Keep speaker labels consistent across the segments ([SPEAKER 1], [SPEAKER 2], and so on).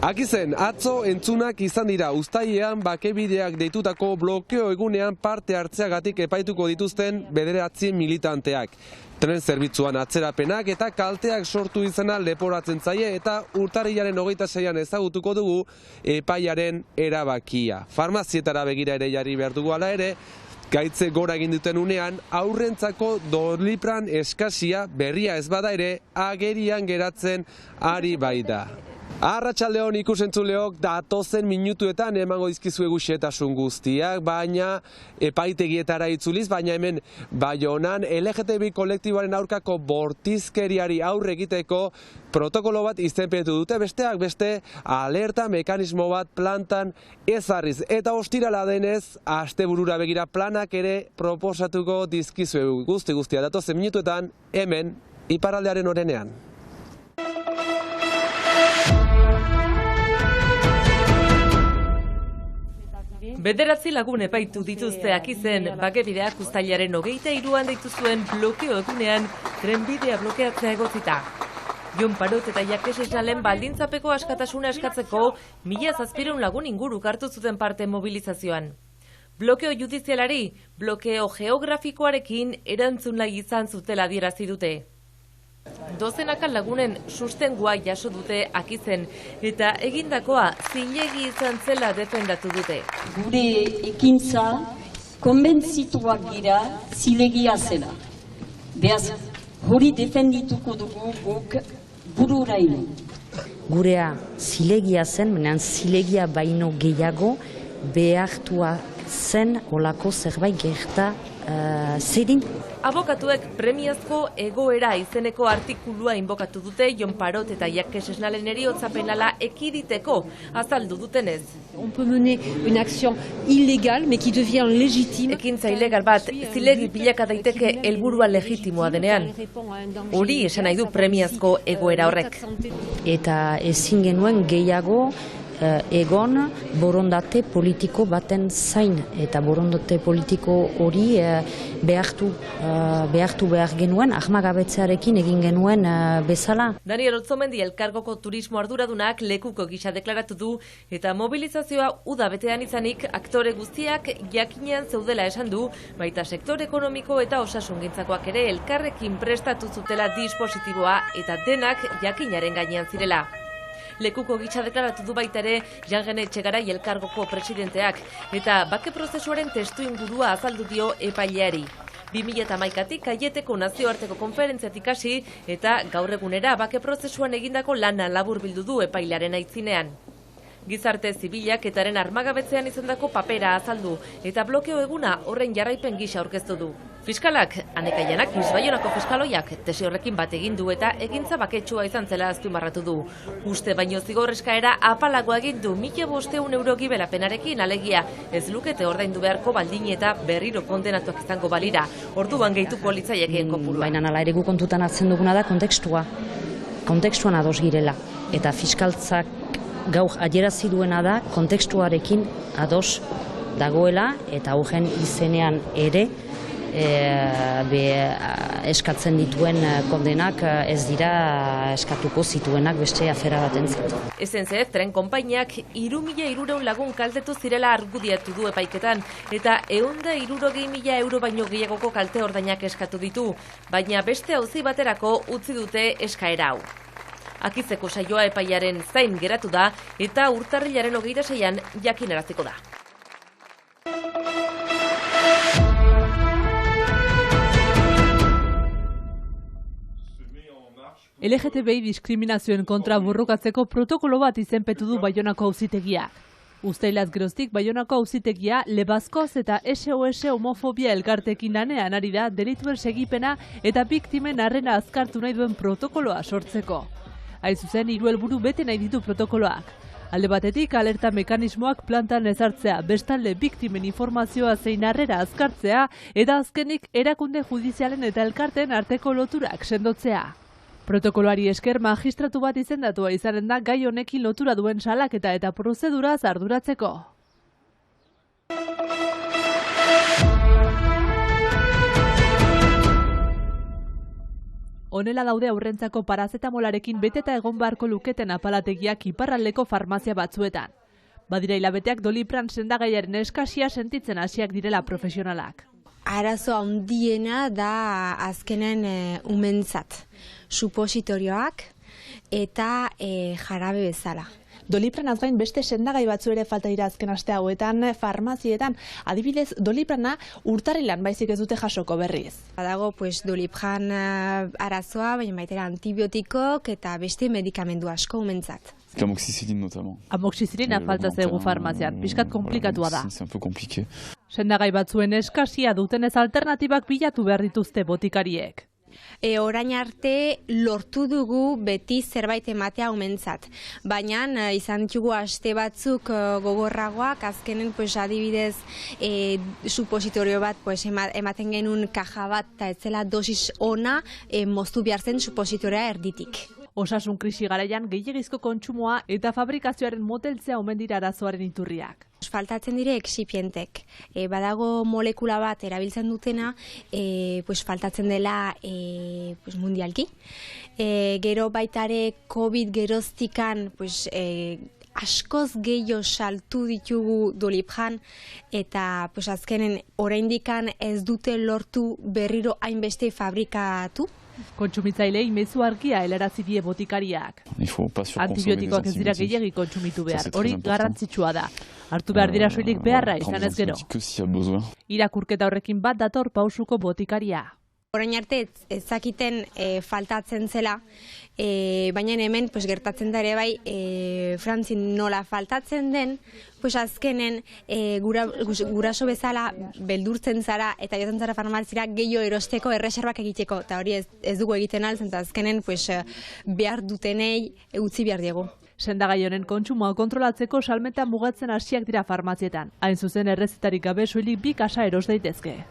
[SPEAKER 1] Akizen, atzo entzunak izan dira uztailean bakebideak deitutako blokeo egunean parte hartzeagatik epaituko dituzten 9 militanteak. Tren zerbitzuan atzerapenak eta kalteak sortu izana leporatzen zaie eta urtarrilaren 26an ezagutuko dugu epaiaren erabakia. Farmazietara begira ere jarri behar dugu hala ere, gaitze gora egin duten unean, aurrentzako dolipran eskasia berria ez bada ere agerian geratzen ari baita. Arratsaldeon ikusentzuleok, datozen minutuetan emango dizkizuegu xehetasun guztiak, baina epaitegietara itzuliz, baina hemen Baionan LGTBI kolektiboaren aurkako bortizkeriari aurre egiteko protokolo bat izenpetu dute, besteak beste alerta mekanismo bat plantan ezarriz. Eta ostirala denez, asteburura begira planak ere proposatuko dizkizuegu guztia datozen minutuetan hemen iparraldearen orenean.
[SPEAKER 2] Bederatzi lagun epaitu dituzte Akizen bakebideak uztailaren 23an deitu zuen blokeo egunean trenbidea blokeatzea egotzita. Jon Parot eta Jakes Esnalen baldintzapeko askatasuna eskatzeko 1700 lagun inguruk hartu zuten parte mobilizazioan. Blokeo judizialari, blokeo geografikoarekin erantzun nahi izan zutela adierazi dute. Dozenaka lagunen sustengua jaso dute Akizen eta egindakoa zilegi izan zela defendatu dute.
[SPEAKER 3] Gure ekintza konbentzituak gira zilegia zela. Beaz, hori defendituko dugu guk bururaino.
[SPEAKER 4] Gurea zilegia zen, menan zilegia baino gehiago behartua zen olako zerbait gerta zedin.
[SPEAKER 2] Abokatuek premiazko egoera izeneko artikulua inbokatu dute Jon Parot eta Jakes Esnalen heriotza penala ekiditeko azaldu dutenez.
[SPEAKER 5] On peut mener une action illégale mais qui devient légitime.
[SPEAKER 2] Ekintza ilegal bat zilegi bilaka daiteke helburua legitimoa denean. Hori esan nahi du premiazko egoera horrek.
[SPEAKER 4] Eta ezin genuen gehiago egon borondate politiko baten zain, eta borondate politiko hori behartu behar genuen, ahmagabetzearekin egin genuen bezala.
[SPEAKER 2] Daniel Otzomendi elkargoko turismo arduradunak lekuko gisa deklaratu du, eta mobilizazioa uda betean izanik aktore guztiak jakinean zeudela esan du, baita sektore ekonomiko eta osasungintzakoak ere elkarrekin prestatu zutela dispositiboa eta denak jakinaren gainean zirela. Lekuko gitza deklaratu du baita ere Jan Etxegarai elkargoko presidenteak eta bake prozesuaren testu ingurua azaldu dio epaileari. 2011tik Aieteko nazioarteko konferentziatik hasi eta gaur egunera bake prozesuan egindako lana laburbildu du epailearen aitzinean. Gizarte zibilak etaren armagabetzean izandako papera azaldu eta blokeo eguna horren jarraipen gisa aurkeztu du. Fiskalak, Ane Kaianak, Baionako fiskaloiak tesi horrekin bat egin du eta egintza baketsua izan zela azpimarratu du. Uste baino zigor eskaera apalagoa egin du 1.500 euro gibelapenarekin, alegia ez lukete ordaindu beharko baldin eta berriro kondenatuak izango balira. Orduan gehituko litzaiekeen kopurua.
[SPEAKER 4] Baina hala ere gu kontutan hartzen duguna da kontekstua. Kontekstuan ados girela. Eta fiskaltzak gaur adierazi duena da kontekstuarekin ados dagoela eta horren izenean ere eskatzen dituen kondenak ez dira eskatuko zituenak beste afera batentzat.
[SPEAKER 2] SNCF tren konpainiak 3.300 lagun kaltetu zirela argudiatu du epaiketan eta 160.000 euro baino gehiagoko kalte ordainak eskatu ditu, baina beste auzi baterako utzi dute eskaera hau. Akizeko saioa epaiaren zain geratu da eta urtarrilaren 26an jakinaraziko da.
[SPEAKER 6] LGTBI diskriminazioen kontra borrokatzeko protokolo bat izenpetu du Baionako auzitegiak. Uztailaz geroztik Baionako auzitegia lebazkoz eta SOS homofobia elkartekin lanean ari da delituen segipena eta biktimen harrena azkartu nahi duen protokoloa sortzeko. Hain zuzen, 3 helburu bete nahi ditu protokoloak. Alde batetik, alerta mekanismoak plantan ezartzea, bestalde biktimen informazioa zein harrera azkartzea, eta azkenik erakunde judizialen eta elkarteen arteko loturak sendotzea. Protokoloari esker magistratu bat izendatua izanen da gai honekin lotura duen salaketa eta prozeduraz arduratzeko. Honela daude aurrentzako parazetamolarekin beteta egon beharko luketen apalategiak iparraldeko farmazia batzuetan. Badira hilabeteak Dolipran sendagaiaren eskasia sentitzen hasiak direla profesionalak.
[SPEAKER 7] Arazo handiena da azkenen umentzat, supositorioak eta jarabe bezala.
[SPEAKER 8] Dolipranaz gain beste sendagai batzu ere falta dira azken aste hauetan farmazietan. Adibidez, Doliprana urtarrilan baizik ez dute jasoko berriz.
[SPEAKER 7] Badago Dolipran arazoa, baina baitera antibiotikok eta beste medikamendu asko umentzat.
[SPEAKER 6] Amoxizilina falta zaigu farmazian, pixkat komplikatua da. Sendagai batzuen eskasia dutenez alternatibak bilatu behar dituzte botikariek.
[SPEAKER 7] Orain arte lortu dugu beti zerbait ematea umentzat. Baina izan ditugu aste batzuk gogorragoak, azkenen adibidez supositorio bat ematen genuen kaja bat eta ez zela dosis ona moztu behar zen supositorea erditik.
[SPEAKER 6] Osasun krisi garaian gehiegizko kontsumoa eta fabrikazioaren moteltzea omen dira arazoaren iturriak.
[SPEAKER 7] Faltatzen dire excipientek. Badago molekula bat erabiltzen dutena, faltatzen dela mundialki. Gero baitare COVID geroztikan askoz gehiago saltu ditugu Dolipran eta azkenen oraindikan ez dute lortu berriro hainbeste fabrikatu.
[SPEAKER 6] Kontsumitzailei mezu argia helarazi die botikariak. Antibiotikoak ez dira gehiegi kontsumitu behar, hori garrantzitsua da. Hartu behar dira soilik beharra izan ez gero. Irakurketa horrekin bat dator Pausuko botikaria.
[SPEAKER 7] Orain arte ezakiten faltatzen zela, baina hemen gertatzen da ere bai Frantzin nola faltatzen den, azkenen guraso bezala beldurtzen zara eta jotzen zara farmazira gehiago erosteko erreserbak egiteko, eta hori ez dugu egiten altzen, eta azkenen behar dutenei utzi behar diegu.
[SPEAKER 6] Sendagai honen kontsumoa kontrolatzeko salmenta mugatzen hasiak dira farmazietan. Hain zuzen errezetarik gabe soilik 2 kasa eros daitezke.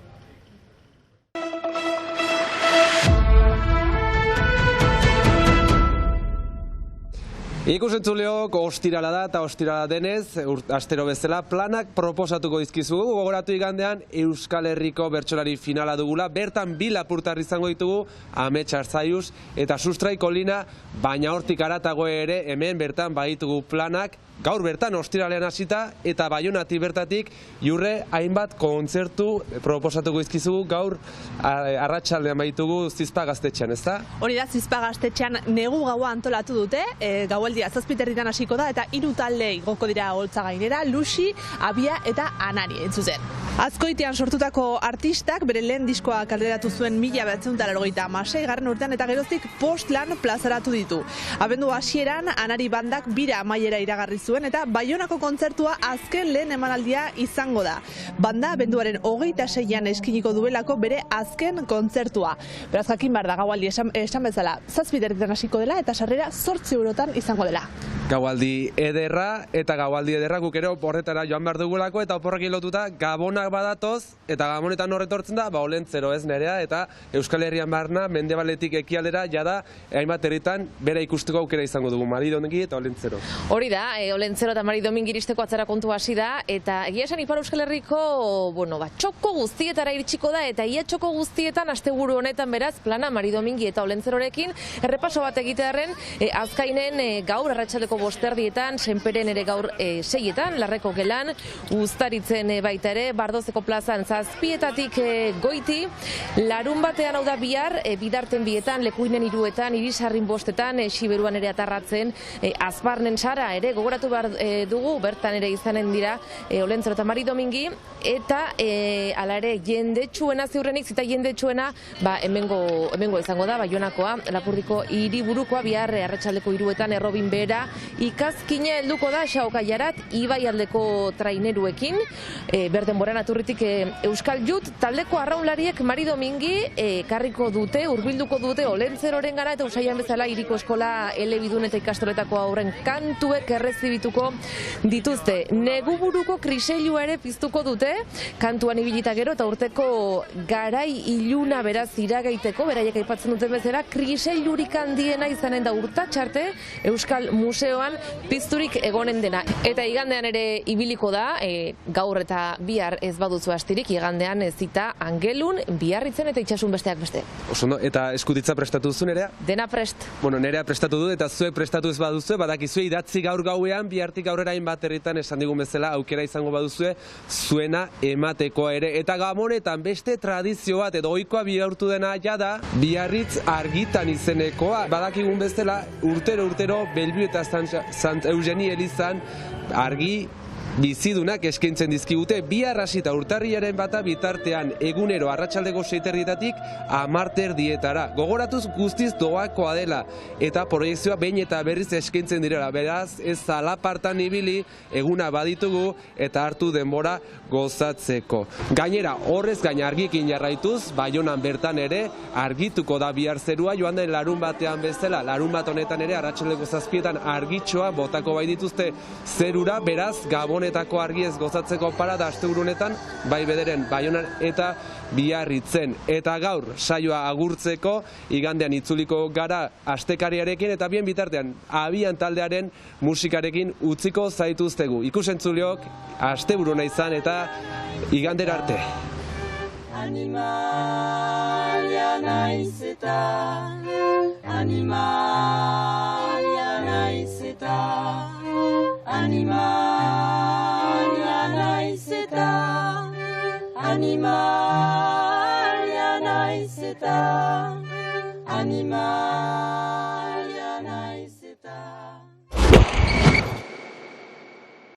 [SPEAKER 1] Ikusentzuleok ostirala da eta ostirala denez, astero bezala planak proposatuko dizkizugu. Gogoratu igandean Euskal Herriko bertsolari finala dugula. Bertan 2 lapurtar izango ditugu, Amets Arzaius eta Sustrai Kolina, baina hortik haratago ere hemen bertan baditugu planak. Gaur bertan ostiralean hasita eta Baionatik bertatik Jurre hainbat kontzertu proposatuko dizkizugu. Gaur arratsaldean baditugu Zizpa gaztetxean, ezta?
[SPEAKER 8] Hori da, Zizpa gaztetxean negu gaua antolatu dute, gaualdia 7:00 hasiko da eta 3 talde igoko dira holtza gainera, Luxi, Abia eta Anari entzuzen. Azkoitian sortutako artistak bere lehen diskoa kaleratu zuen 1986 urtean eta geroztik postlan plazaratu ditu. Abendu hasieran Anari bandak bira amaiera iragarri zuen eta Baionako kontzertua azken lehen emanaldia izango da. Banda abenduaren 26an eskiniko duelako bere azken kontzertua. Beraz jakin behar da gaualdi esan bezala 7:00 hasiko dela eta sarrera 8 eurotan izango dela.
[SPEAKER 1] Gaualdi ederra eta gaualdi ederra guk ere horretara joan behar dugulako eta oporrekin lotuta Gabonak badatoz eta Gabonetan horretortzen da Olentzero ez Nerea eta Euskal Herrian barna mendebaletik ekialdera jada hainbat herritan bera ikusteko aukera izango dugu Maridomingi eta Olentzero.
[SPEAKER 2] Hori da, Olentzero eta Maridomingi iristeko atzera kontu hasi da eta egia esan Ipar Euskal Herriko txoko guztietara iritsiko da eta ia txoko guztietan asteburu honetan beraz plana Maridomingi eta Olentzerorekin errepaso bat egitearren azkainen gaur arratsaldeko 5:00, Senperen ere gaur 6:00, Larreko gelan, Uztaritzen baita ere, Bardozeko plazan 7:00 goiti, larun batean hau da bihar, Bidarten 2:00, Lekuinen 3:00, Irisarrin 5:00, Siberuan ere Atarratzen, Azparnen Sara ere gogoratu behar dugu, bertan ere izanen dira Olentzero eta Maridomingi, eta hala ere jendetsuena ziurrenik, zita jendetsuena hemengo izango da, Baionakoa, Lapurdiko hiriburukoa bihar arratsaldeko 3:00, Errobin Behera, Ikazkina helduko da Xaokaiarat Ibaialdeko traineruekin, berdenboran aturritik Euskal Jut taldeko arraunlariek Maridomingi karriko dute, hurbilduko dute Olentzeroren gara eta usaian bezala hiriko eskola elebidun eta ikastoletako aurren kantuek errezibituko dituzte. Neguburuko kriselua ere piztuko dute, kantuan ibilita gero eta urteko garai iluna beraz iragaiteko, beraiek aipatzen duten bezala, kriselurik handiena izanen da urtatsarte Euskal Museoan pizturik egonen dena. Eta igandean ere ibiliko da, gaur eta bihar ez baduzu astirik igandean zita Angelun, Biarritzen eta Itsasun besteak beste.
[SPEAKER 1] Oso ondo, eta eskutitza prestatu duzu Nerea?
[SPEAKER 2] Dena prest.
[SPEAKER 1] Bueno, Nerea prestatu du eta zuek prestatu ez baduzue, badakizue idatzi gaur gauean, bihartik aurrera hainbat herritan esan digun bezala aukera izango baduzue zuena emateko ere. Eta Gabonetan beste tradizio bat edo ohikoa bihurtu dena jada Biarritz argitan izenekoa. Badakigun bezala urtero Belbiu eta Sant Eugeni elizan argi bizidunak eskaintzen dizkigute, bihar hasita urtarrilaren bata bitartean egunero arratsaldeko 6:30 10:00 Gogoratuz guztiz doakoa dela eta proiekzioa behin eta berriz eskaintzen direla. Beraz, ez zalapartan ibili, eguna baditugu eta hartu denbora gozatzeko. Gainera, horrez gain argikin jarraituz, Baionan bertan ere argituko da bihar zerua, joan den larun batean bezala, larun bat honetan ere arratsaldeko 7:00 argitxoa botako bai dituzte zerura, beraz, Gabonetako argiez gozatzeko parada asteburunetan, bai bederen Baionan eta Biarritzen. Eta gaur, saioa agurtzeko, igandean itzuliko gara astekariarekin eta bien bitartean, Abian taldearen musikarekin utziko zaituztegu. Ikusentzuleok, asteburuna izan eta igandera arte.
[SPEAKER 3] Animalia naiz eta, animalia naiz eta, animalia naiz eta, animalia naiz eta, animalia